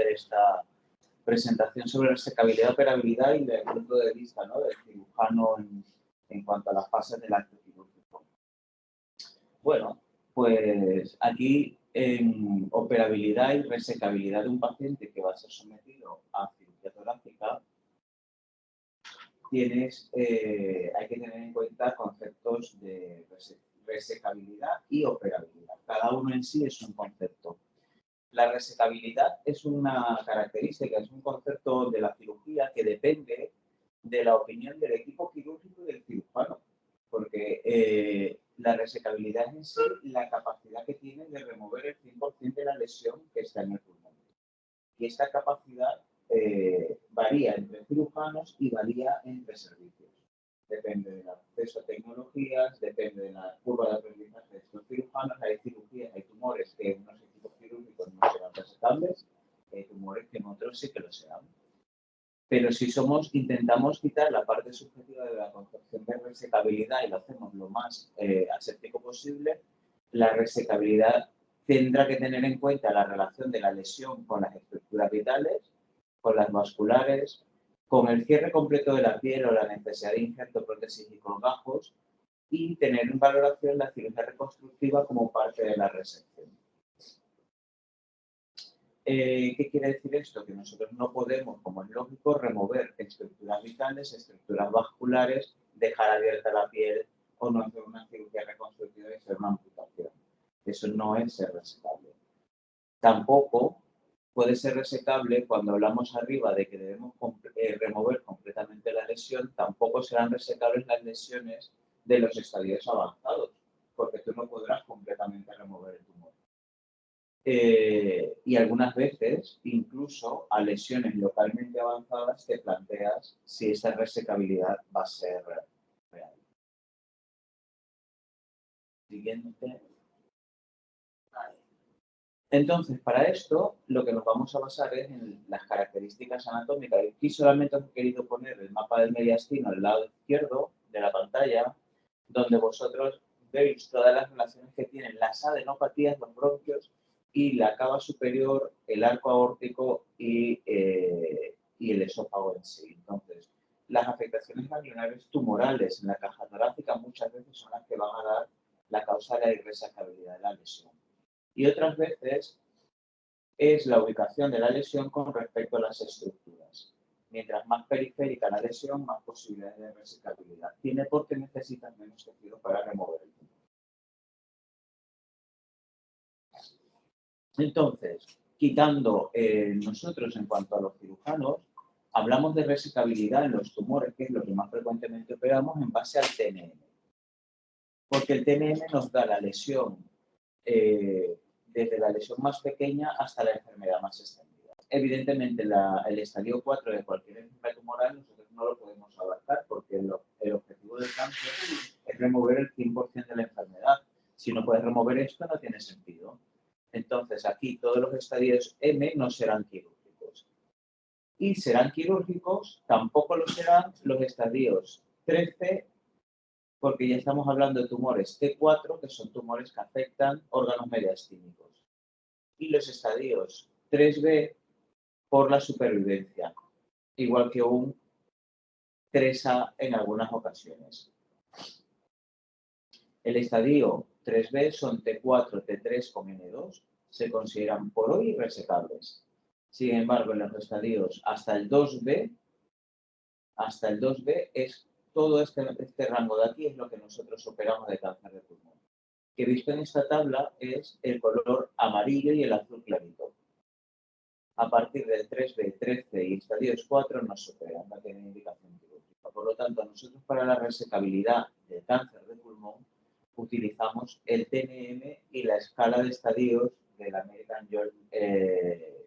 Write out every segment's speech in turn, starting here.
hacer esta presentación sobre resecabilidad, operabilidad y del punto de vista, ¿no?, del cirujano en cuanto a las fases del acto quirúrgico. Bueno, pues aquí en operabilidad y resecabilidad de un paciente que va a ser sometido a cirugía torácica, hay que tener en cuenta conceptos de resecabilidad y operabilidad. Cada uno en sí es un concepto. La resecabilidad es una característica, es un concepto de la cirugía que depende de la opinión del equipo quirúrgico y del cirujano, porque la resecabilidad es en sí la capacidad que tiene de remover el 100% de la lesión que está en el pulmón. Y esta capacidad varía entre cirujanos y varía entre servicios. Depende del acceso a tecnologías, depende de la curva de aprendizaje de estos cirujanos. Hay cirugías, hay tumores que en unos equipos quirúrgicos no serán resecables, hay tumores que en otros sí que lo serán. Pero si intentamos quitar la parte subjetiva de la concepción de resecabilidad y lo hacemos lo más aséptico posible, la resecabilidad tendrá que tener en cuenta la relación de la lesión con las estructuras vitales, con las vasculares, con el cierre completo de la piel o la necesidad de injerto protésicos bajos y tener en valoración la cirugía reconstructiva como parte de la resección. ¿Qué quiere decir esto? Que nosotros no podemos, como es lógico, remover estructuras vitales, estructuras vasculares, dejar abierta la piel o no hacer una cirugía reconstructiva y hacer una amputación. Eso no es ser resecable. Tampoco puede ser resecable cuando hablamos arriba de que debemos remover completamente la lesión, tampoco serán resecables las lesiones de los estadios avanzados, porque tú no podrás completamente remover el tumor. Y algunas veces, incluso a lesiones localmente avanzadas, te planteas si esa resecabilidad va a ser real. Siguiente. Entonces, para esto, lo que nos vamos a basar es en las características anatómicas. Aquí solamente os he querido poner el mapa del mediastino al lado izquierdo de la pantalla, donde vosotros veis todas las relaciones que tienen las adenopatías, los bronquios y la cava superior, el arco aórtico y el esófago en sí. Entonces, las afectaciones ganglionares tumorales en la caja torácica muchas veces son las que van a dar la causa de la irresecabilidad de la lesión. Y otras veces es la ubicación de la lesión con respecto a las estructuras. Mientras más periférica la lesión, más posibilidades de resecabilidad tiene porque necesitas menos tejido para remover el tumor. Entonces, quitando nosotros en cuanto a los cirujanos, hablamos de resecabilidad en los tumores, que es lo que más frecuentemente operamos en base al TNM. Porque el TNM nos da la lesión desde la lesión más pequeña hasta la enfermedad más extendida. Evidentemente, el estadio 4 de cualquier enfermedad tumoral nosotros no lo podemos abarcar porque el objetivo del cáncer es remover el 100% de la enfermedad. Si no puedes remover esto, no tiene sentido. Entonces, aquí todos los estadios M no serán quirúrgicos. Y serán quirúrgicos, tampoco lo serán los estadios 13, porque ya estamos hablando de tumores T4, que son tumores que afectan órganos mediastínicos. Y los estadios 3B por la supervivencia, igual que un 3A en algunas ocasiones. El estadio 3B son T4, T3 con N2, se consideran por hoy irresecables. Sin embargo, en los estadios hasta el 2B es todo este rango de aquí es lo que nosotros operamos de cáncer de pulmón. Que visto en esta tabla es el color amarillo y el azul clarito. A partir del 3B, 13 y estadios 4 no se operan, no tienen indicación quirúrgica. Por lo tanto, nosotros para la resecabilidad del cáncer de pulmón utilizamos el TNM y la escala de estadios del American Journal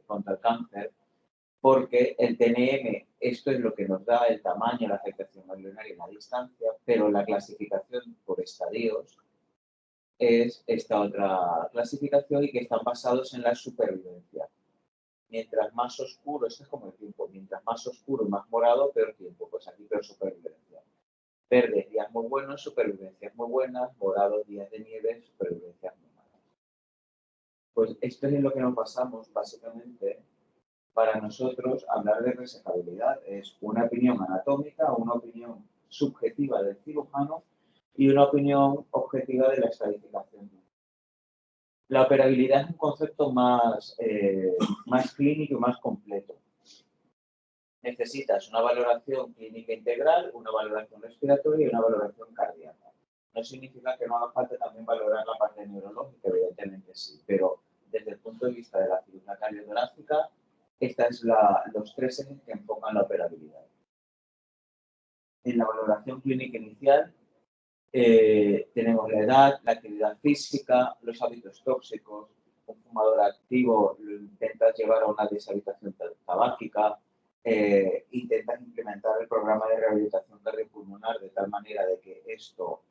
contra el Cáncer, porque el TNM, esto es lo que nos da el tamaño, la afectación ganglionar y la distancia, pero la clasificación por estadios es esta otra clasificación y que están basados en la supervivencia. Mientras más oscuro, esto es como el tiempo, mientras más oscuro y más morado, peor tiempo, pues aquí peor supervivencia. Verdes, días muy buenos, supervivencias muy buenas, morados, días de nieve, supervivencias muy malas. Pues esto es en lo que nos basamos básicamente Para nosotros, hablar de resecabilidad es una opinión anatómica, una opinión subjetiva del cirujano y una opinión objetiva de la estadificación. La operabilidad es un concepto más clínico y más completo. Necesitas una valoración clínica integral, una valoración respiratoria y una valoración cardíaca. No significa que no haga falta también valorar la parte neurológica, evidentemente sí, pero desde el punto de vista de la cirugía cardiothorácica, estos son los tres ejes que enfocan la operabilidad. En la valoración clínica inicial tenemos la edad, la actividad física, los hábitos tóxicos. Un fumador activo lo intentas llevar a una deshabitación tabáquica, intentas implementar el programa de rehabilitación cardiopulmonar de tal manera de que esto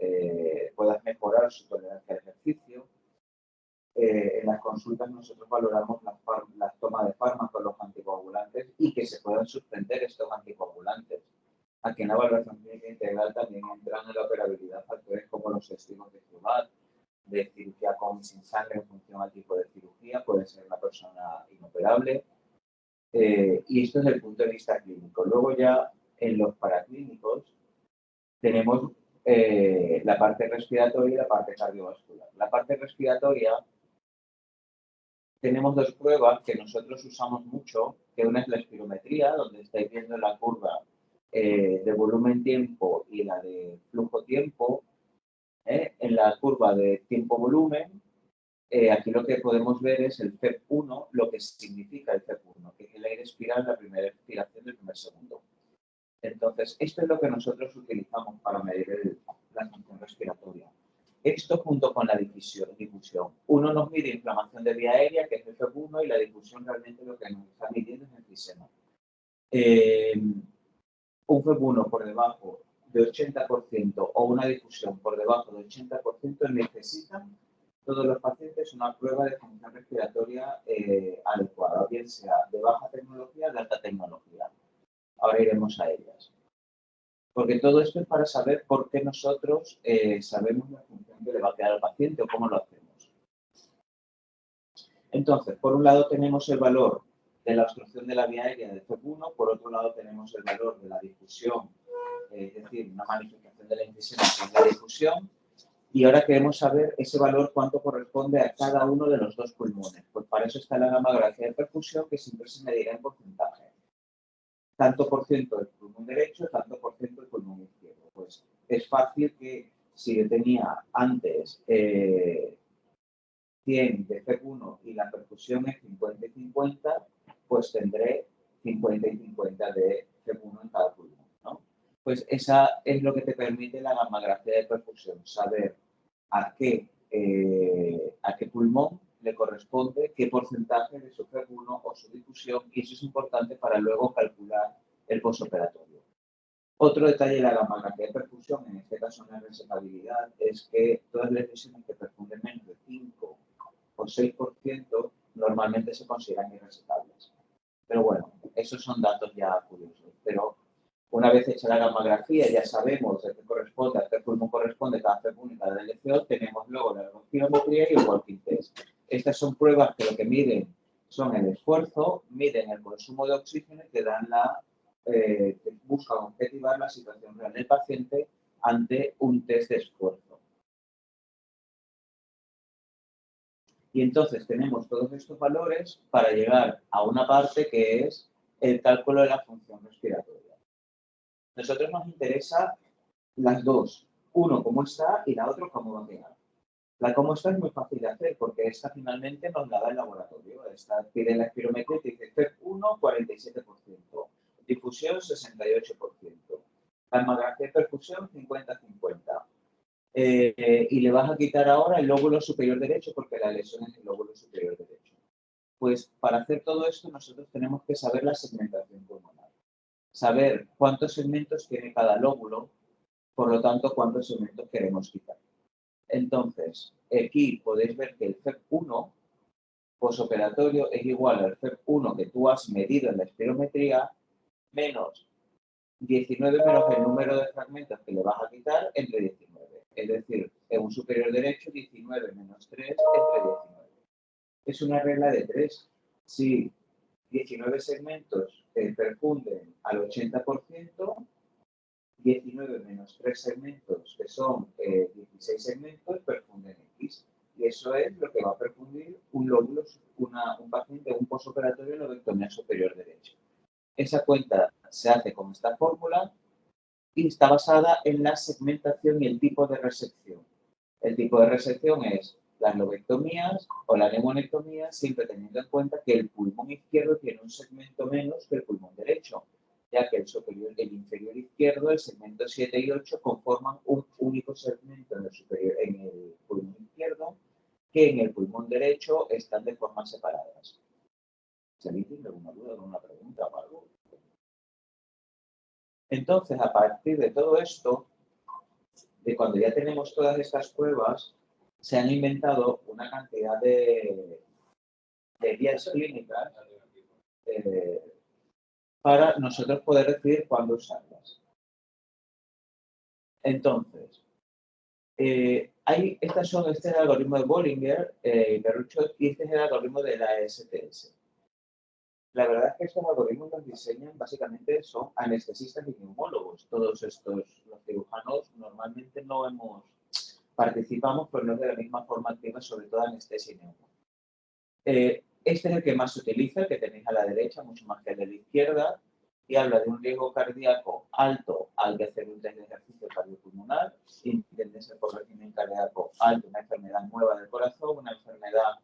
pueda mejorar su tolerancia al ejercicio. En las consultas nosotros valoramos la toma de fármacos, los anticoagulantes y que se puedan suspender estos anticoagulantes. Aquí en la evaluación clínica integral también entran en la operabilidad factores como los testigos de ciudad, de cirugía con y sin sangre en función al tipo de cirugía, puede ser una persona inoperable. Y esto es el punto de vista clínico. Luego ya en los paraclínicos tenemos la parte respiratoria y la parte cardiovascular. La parte respiratoria tenemos dos pruebas que nosotros usamos mucho, que una es la espirometría, donde estáis viendo la curva de volumen-tiempo y la de flujo-tiempo. En la curva de tiempo-volumen, aquí lo que podemos ver es el FEP1, lo que significa el FEP1, que es el aire expirado en la primera expiración del primer segundo. Entonces, esto es lo que nosotros utilizamos para medir la función respiratoria. Esto junto con la difusión. Uno nos mide inflamación de vía aérea, que es el FEP1, y la difusión realmente lo que nos está midiendo es el enfisema. Un FEP1 por debajo de 80% o una difusión por debajo de 80% necesitan todos los pacientes una prueba de función respiratoria adecuada, bien sea de baja tecnología o de alta tecnología. Ahora iremos a ellas. Porque todo esto es para saber por qué nosotros sabemos la función que le va a quedar al paciente o cómo lo hacemos. Entonces, por un lado tenemos el valor de la obstrucción de la vía aérea del FEP1, por otro lado tenemos el valor de la difusión, es decir, una magnificación de la enfisema en la difusión, y ahora queremos saber ese valor cuánto corresponde a cada uno de los dos pulmones. Pues para eso está la gamografía de perfusión, que siempre se medirá en porcentaje. Tanto por ciento del pulmón derecho, tanto por ciento del pulmón izquierdo. Pues es fácil que si yo tenía antes 100 de FEP1 y la perfusión es 50 y 50, pues tendré 50 y 50 de FEP1 en cada pulmón, ¿no? Pues esa es lo que te permite la gamografía de perfusión, saber a qué pulmón le corresponde, qué porcentaje de su FEP1 o su difusión, y eso es importante para luego calcular el postoperatorio. Otro detalle de la gamografía de perfusión, en este caso en la resecabilidad, es que todas las lesiones que perfunden menos de 5 o 6% normalmente se consideran irresecables. Pero bueno, esos son datos ya curiosos. Pero una vez hecha la gamografía, ya sabemos a qué corresponde, a qué pulmón corresponde cada FEP1 y cada deleción, tenemos luego la ergospirometría y el walking test. Estas son pruebas que lo que miden son el esfuerzo, miden el consumo de oxígeno y te dan buscan objetivar la situación real del paciente ante un test de esfuerzo. Y entonces tenemos todos estos valores para llegar a una parte que es el cálculo de la función respiratoria. Nosotros nos interesa las dos. Uno, cómo está, y la otra, cómo va a quedar. La cómo está es muy fácil de hacer porque esta finalmente nos la da el laboratorio. Esta pide la espirometría y dice FEP1, 47%. Difusión, 68%. Gamografía de perfusión, 50-50. Y le vas a quitar ahora el lóbulo superior derecho porque la lesión es el lóbulo superior derecho. Pues para hacer todo esto nosotros tenemos que saber la segmentación pulmonar. Saber cuántos segmentos tiene cada lóbulo, por lo tanto cuántos segmentos queremos quitar. Entonces, aquí podéis ver que el FEP1 posoperatorio es igual al FEP1 que tú has medido en la espirometría menos 19 menos el número de fragmentos que le vas a quitar entre 19. Es decir, en un superior derecho, 19 menos 3 entre 19. Es una regla de 3. Si 19 segmentos perfunden al 80%, 19 menos 3 segmentos, que son 16 segmentos, perfunden X. Y eso es lo que va a perfundir un lóbulo, un paciente, un posoperatorio en lobectomía superior derecha. Esa cuenta se hace con esta fórmula y está basada en la segmentación y el tipo de resección. El tipo de resección es las lobectomías o la neumonectomía, siempre teniendo en cuenta que el pulmón izquierdo tiene un segmento menos que el pulmón derecho, ya que el inferior izquierdo, el segmento 7 y 8, conforman un único segmento en el pulmón izquierdo, que en el pulmón derecho están de formas separadas. ¿Se me tiene alguna duda, alguna pregunta o algo? Entonces, a partir de todo esto, de cuando ya tenemos todas estas pruebas, se han inventado una cantidad de guías clínicas para nosotros poder decidir cuándo usarlas. Entonces, este es el algoritmo de Bollinger, Berruchot, y este es el algoritmo de la STS. La verdad es que estos algoritmos los diseñan, básicamente son anestesistas y neumólogos. Todos estos, los cirujanos, normalmente no participamos, pero no de la misma forma activa, sobre todo anestesia y neumología. Este es el que más se utiliza, el que tenéis a la derecha, mucho más que el de la izquierda, y habla de un riesgo cardíaco alto al de hacer un test de ejercicio cardiopulmonar, intendencia por régimen cardíaco alto, una enfermedad nueva del corazón, una enfermedad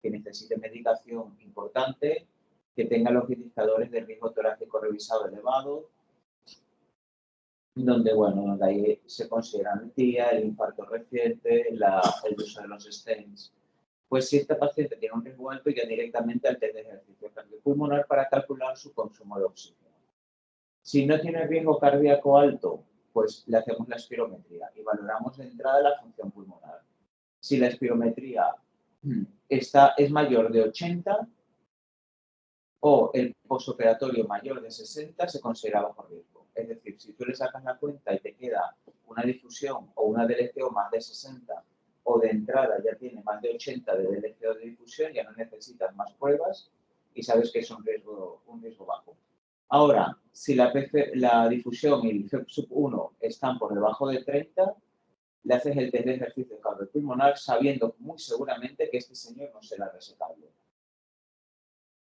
que necesite medicación importante, que tenga los indicadores de riesgo torácico revisado elevado, donde, bueno, donde ahí se consideran el TIA, el infarto reciente, el uso de los stents. Pues si esta paciente tiene un riesgo alto, ya directamente al test de ejercicio cardiopulmonar para calcular su consumo de oxígeno. Si no tiene riesgo cardíaco alto, pues le hacemos la espirometría y valoramos de entrada la función pulmonar. Si la espirometría es mayor de 80 o el postoperatorio mayor de 60, se considera bajo riesgo. Es decir, si tú le sacas la cuenta y te queda una difusión o una DLCO más de 60, o de entrada ya tiene más de 80 de DLCO de difusión, ya no necesitas más pruebas y sabes que es un riesgo bajo. Ahora, si la difusión y el FEP1 están por debajo de 30, le haces el test de ejercicio cardiopulmonar sabiendo muy seguramente que este señor no será resecable.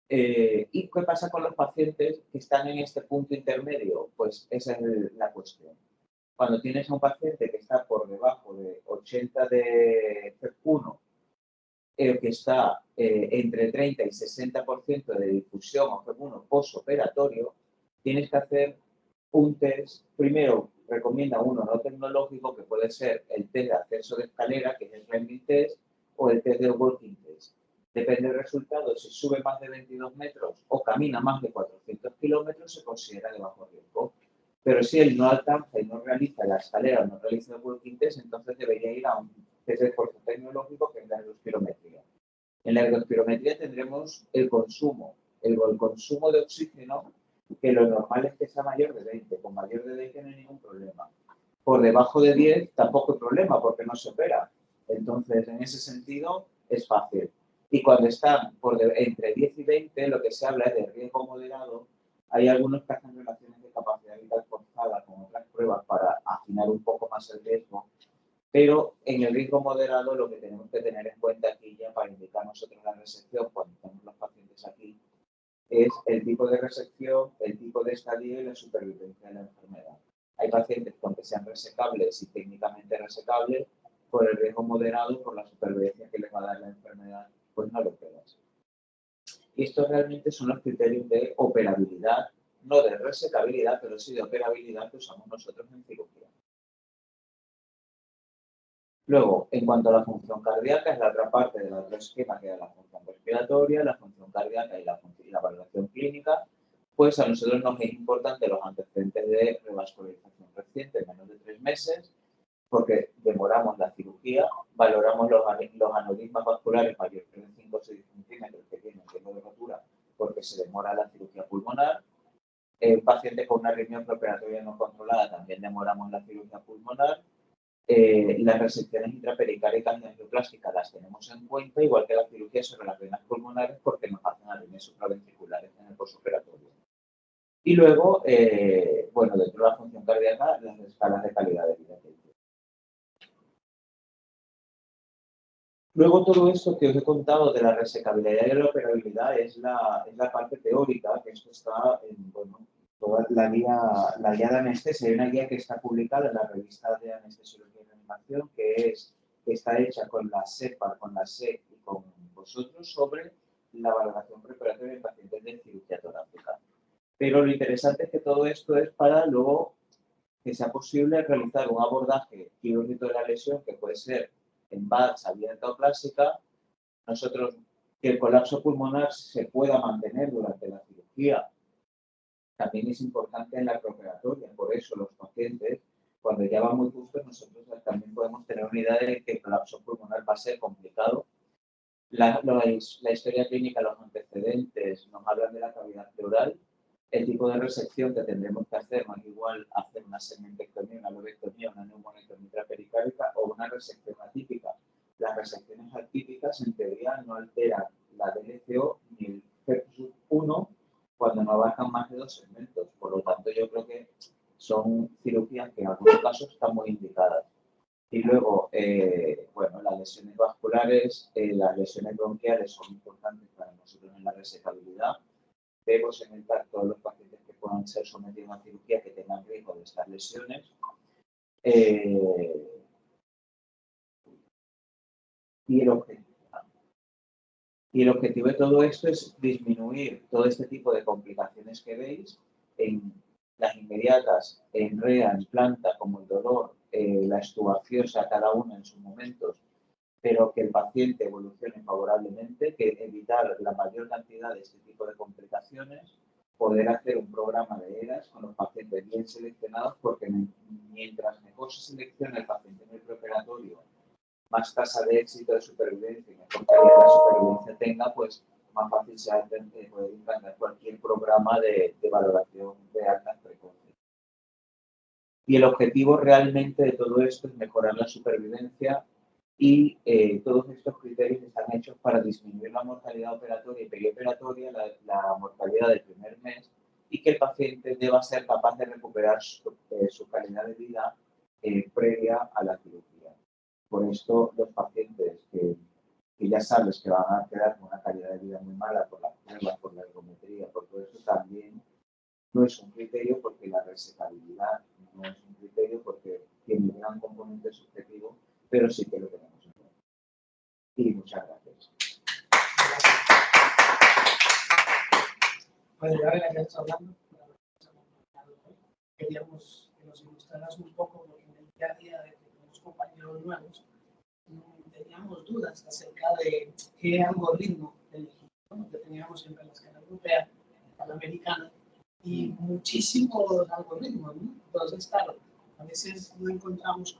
¿Y qué pasa con los pacientes que están en este punto intermedio? Pues esa es la cuestión. Cuando tienes a un paciente que está por debajo de 80 de FEP1, que está entre 30 y 60% de difusión o FEP1 postoperatorio, tienes que hacer un test. Primero, recomienda uno no tecnológico, que puede ser el test de acceso de escalera, que es el Remington Test, o el test de Walking Test. Depende del resultado, si sube más de 22 metros o camina más de 400 kilómetros, se considera de bajo riesgo. Pero si él no alcanza y no realiza la escalera o no realiza el Walking Test, entonces debería ir a un test de esfuerzo tecnológico, que es la ergospirometría. En la ergospirometría tendremos el consumo de oxígeno, que lo normal es que sea mayor de 20. Con mayor de 20 no hay ningún problema. Por debajo de 10 tampoco hay problema, porque no se opera. Entonces, en ese sentido, es fácil. Y cuando están entre 10 y 20, lo que se habla es de riesgo moderado. Hay algunos que hacen relaciones de capacidad vital forzada con otras pruebas para afinar un poco más el riesgo. Pero en el riesgo moderado, lo que tenemos que tener en cuenta aquí, ya para indicar nosotros la resección cuando tenemos los pacientes aquí, es el tipo de resección, el tipo de estadio y la supervivencia de la enfermedad. Hay pacientes con que sean resecables y técnicamente resecables, por el riesgo moderado, por la supervivencia que les va a dar la enfermedad, pues no lo operas. Y estos realmente son los criterios de operabilidad, no de resecabilidad, pero sí de operabilidad que usamos nosotros en cirugía. Luego, en cuanto a la función cardíaca, es la otra parte del otro esquema, que es la función respiratoria, la función cardíaca y la valoración clínica. Pues a nosotros nos es importante los antecedentes de revascularización reciente, menos de 3 meses, porque demoramos la cirugía, valoramos los aneurismas vasculares mayores de 5 o 6 centímetros que tienen riesgo de rotura, porque se demora la cirugía pulmonar. En pacientes con una arritmia preoperatoria no controlada también demoramos la cirugía pulmonar. las resecciones intrapericáricas y angioplásticas las tenemos en cuenta, igual que la cirugía sobre las venas pulmonares, porque nos hacen arritmias supraventriculares en el postoperatorio. Y luego, bueno, dentro de la función cardíaca, las escalas de calidad de vida. Luego, todo esto que os he contado de la resecabilidad y la operabilidad es la parte teórica, que esto está en, bueno, toda la guía de anestesia. Hay una guía que está publicada en la revista de Anestesiología y Reanimación, que está hecha con la SEPA, con la SEC y con vosotros sobre la valoración preparatoria en pacientes de cirugía torácica. Pero lo interesante es que todo esto es para luego que sea posible realizar un abordaje quirúrgico de la lesión, que puede ser en VATS, abierta o clásica. Nosotros, que el colapso pulmonar se pueda mantener durante la cirugía, también es importante en la preoperatoria. Por eso los pacientes, cuando ya van muy justos, nosotros también podemos tener una idea de que el colapso pulmonar va a ser complicado. La historia clínica, los antecedentes nos hablan de la cavidad pleural. El tipo de resección que tendremos que hacer no es igual hacer una segmentectomía, una lobectomía, una neumonectomía intrapericárdica o una resección atípica. Las resecciones atípicas, en teoría, no alteran la DLCO ni el FEP1 cuando no abarcan más de 2 segmentos. Por lo tanto, yo creo que son cirugías que en algunos casos están muy indicadas. Y luego, bueno, las lesiones vasculares, las lesiones bronquiales son importantes para nosotros en la resecabilidad. Vemos en el TAC todos los pacientes que puedan ser sometidos a cirugía que tengan riesgo de estas lesiones. Y el objetivo de todo esto es disminuir todo este tipo de complicaciones que veis en las inmediatas, en REA, en planta, como el dolor, la extubación, cada una en sus momentos, pero que el paciente evolucione favorablemente, que evitar la mayor cantidad de este tipo de complicaciones, poder hacer un programa de ERAS con los pacientes bien seleccionados, porque mientras mejor se selecciona el paciente en el preoperatorio, más tasa de éxito de supervivencia y mejor calidad de supervivencia tenga, pues más fácil se hace poder implantar cualquier programa de valoración de altas precoces. Y el objetivo realmente de todo esto es mejorar la supervivencia y todos estos criterios están hechos para disminuir la mortalidad operatoria y perioperatoria, la mortalidad del primer mes, y que el paciente deba ser capaz de recuperar su calidad de vida previa a la cirugía. Por esto, los pacientes que ya sabes que van a quedar con una calidad de vida muy mala por las pruebas, por la ergometría, por todo eso también no es un criterio, porque la resecabilidad no es un criterio porque tiene un gran componente subjetivo, pero sí que lo tenemos en cuenta. Y muchas gracias. Bueno, ya estás hablando, queríamos que nos ilustraras un poco, porque en el día a día de los compañeros nuevos teníamos dudas acerca de qué algoritmo elegir, ¿no? Que teníamos siempre en la escala europea, en la americana, y muchísimos algoritmos, ¿no? Entonces, claro, a veces no encontramos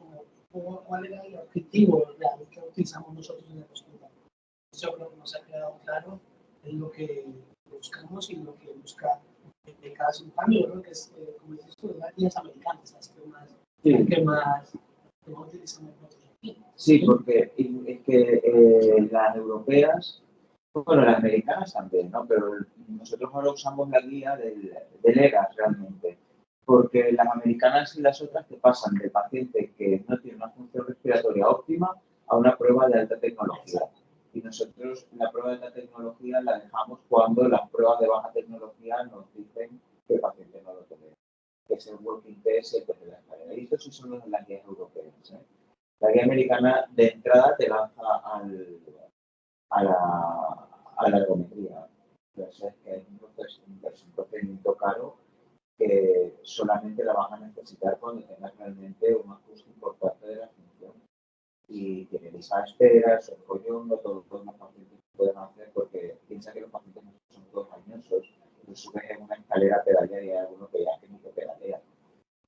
como cuál era el objetivo real que utilizamos nosotros en el hospital. Yo creo que nos ha quedado claro en lo que buscamos y lo que busca de cada cirujano, ¿no? Que es, como dices tú, las guías americanas, las que más utilizamos nosotros aquí. Sí, porque es que las europeas, bueno, las americanas también, ¿no? Pero nosotros ahora usamos la guía del ERAS realmente, porque las americanas y las otras te pasan de paciente que no tiene una función respiratoria óptima a una prueba de alta tecnología. Y nosotros la prueba de alta tecnología la dejamos cuando las pruebas de baja tecnología nos dicen que el paciente no lo tiene, que es el working test y el test de la escalera. Y estos sí son las guías europeas, ¿eh? La guía americana de entrada te lanza a la ergometría. Entonces, es un procedimiento caro que solamente la vas a necesitar cuando tengas realmente un ajuste importante de la función. Y tiene lista de espera, es un follón, no todos los pacientes pueden hacer, porque piensa que los pacientes no son todos añosos. Los subes en una escalera pedalea y hay algunos que ya que ni que pedalea.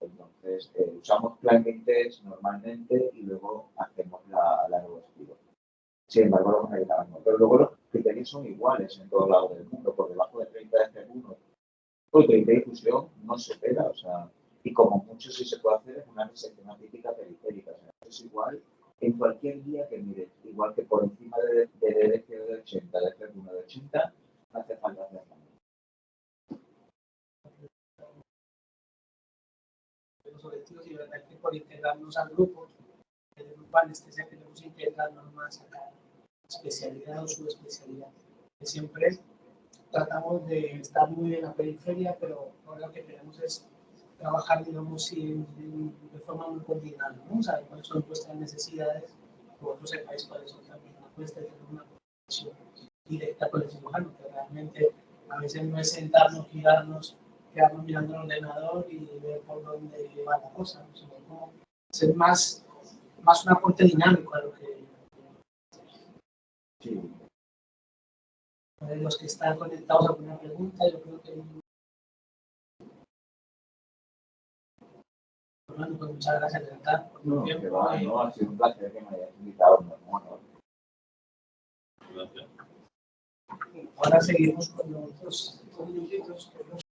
Entonces, usamos planning test normalmente y luego hacemos la nueva estilo. Sin embargo, los americanos no. Pero luego los criterios son iguales en todos lados del mundo. Por debajo de 30 de F1 o 30 de difusión no se pega. O sea, y como mucho sí se puede hacer es una resección atípica periférica. O sea, es igual en cualquier día que mires, igual que por encima del EDC de 80, de F1 de 80, no hace falta hacer nada. Los objetivos y verdad que por integrarnos al grupo, el grupo anestesia queremos integrarnos más a cada especialidad o subespecialidad. Que siempre tratamos de estar muy en la periferia, pero ahora lo que queremos es trabajar, digamos, de forma muy coordinada, ¿no? Saber cuáles son vuestras necesidades, vosotros sepáis cuáles son también las vuestras, y tener una comunicación directa con el cirujano, que realmente a veces no es sentarnos, girarnos, quedarnos mirando el ordenador y ver por dónde va la cosa, ¿no? Sino como ser más un aporte dinámico a lo que... Sí. De los que están conectados a alguna pregunta, yo creo que... Bueno, pues muchas gracias, de verdad, por tu tiempo. No, ha sido un placer que me hayas invitado. Gracias. Ahora seguimos con los otros minutitos.